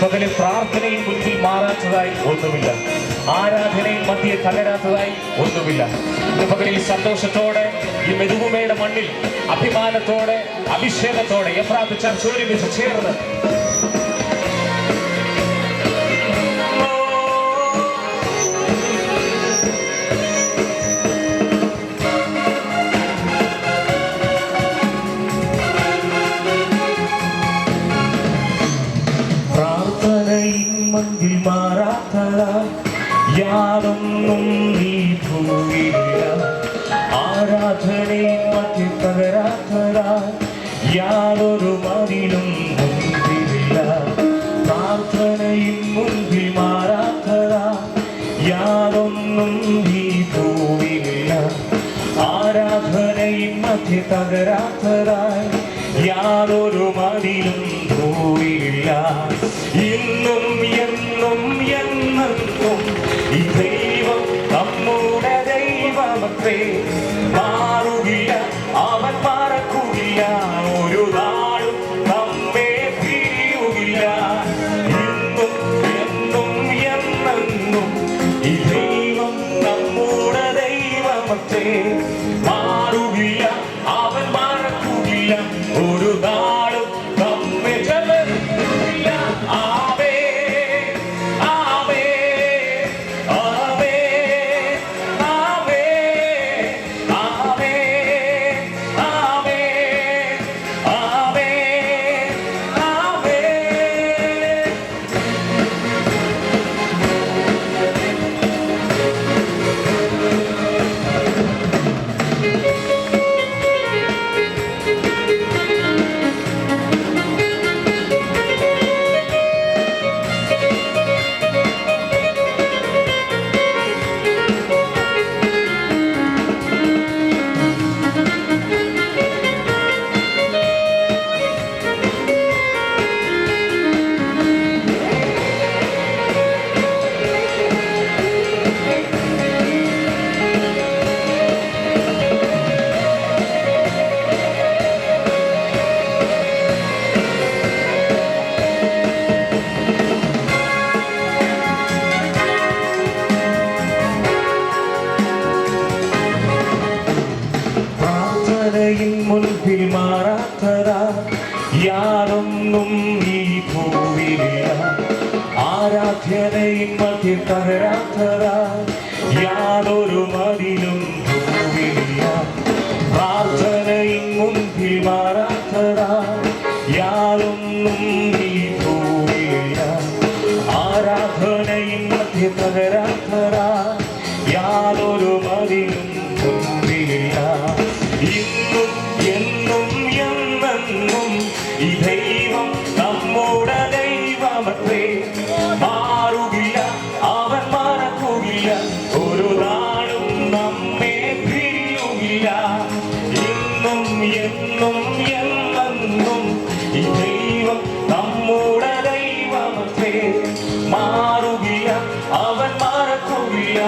പകലിൽ പ്രാർത്ഥനയും മുൻപിൽ മാറാത്തതായി ഒന്നുമില്ല, ആരാധനയും മധ്യേ തകരാത്തതായി ഒന്നുമില്ല. ഇന്ന് പകലിൽ സന്തോഷത്തോടെ ഈ മെതുകുമയുടെ മണ്ണിൽ അഭിമാനത്തോടെ അഭിഷേകത്തോടെ എഫ്രാത്ത് ചർച്ച് ഒരുമിച്ച് ചേർന്ന് മണ്ണിൽ മാറാത്തതായി യാതൊന്നും നീ ഭൂമിയില്ല, ആരാധനയും മധ്യ തകരാത്തതായി യാതൊരു മതിലും മുൻപിലില്ല. പ്രാർത്ഥനയും മുൻപിൽ മാറാത്തതായി യാതൊന്നും നീ ഭൂമിയില്ല, ആരാധനയും മധ്യ തകരാത്തതായി യാതൊരു മതിലും ഭൂമിയില്ല. ഇന്നും എന്നും എന്നെന്നും ഈ ദൈവം നമ്മുടെ ദൈവമത്രേ, മാറുകില്ല, അവൻ മറക്കുകയില്ല, ഒരു നാളും നമ്മെ പിരിയുകില്ല. ഇന്നും എന്നും എന്നെന്നും ഈ ദൈവം നമ്മുടെ ദൈവമത്രേ, മാറുകില്ല, അവൻ മറക്കുകയില്ല, ഒരു നാളും നമ്മെ ചലയില്ല. ആമേ ആമേ ആമേ ആമേ ആമേ ആമേ ആമേ ആമേ. മുൻപിൽ മാറാത്തതാ യാതൊന്നും ഈ ഭൂമിയില്ല, ആരാധനയും മധ്യ തകരാത്തതാ യാതൊരു മതിലും ഭൂമിയില്ല. പ്രാർത്ഥനയും മുൻപിൽ മാറാത്തതാ യാതൊന്നും ഈ ഭൂമിയില്ല, ആരാധനയും മധ്യ തകരാത്തതാ യാതൊരു മതിലും ഭൂമിയില്ല. ഇന്നും എന്നും എന്നെന്നും ഈ ദൈവം നമ്മുടെ ദൈവമത്രേ, മാറുകില്ല, അവൻ മറക്കുകയില്ല, ഒരു നാളും നമ്മെ പിരിയുകില്ല. ഇന്നും എന്നും എന്നെന്നും ഈ ദൈവം നമ്മുടെ ദൈവമത്രേ, മാറുകില്ല, അവൻ മറക്കുകയില്ല,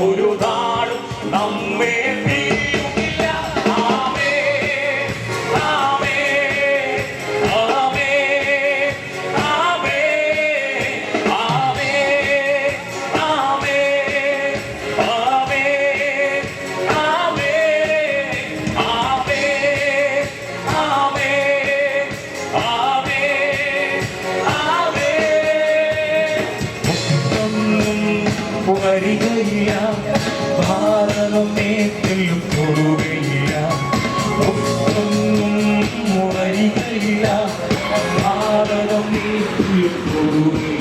ഒരു നാളും നമ്മെ Amen. വരികയില്ല ഭാരതം മേറ്റിലും തൊടുകയില്ല ഒന്നും വരികയില്ല ഭാരതം മേറ്റിലും തൊടുകയില്ല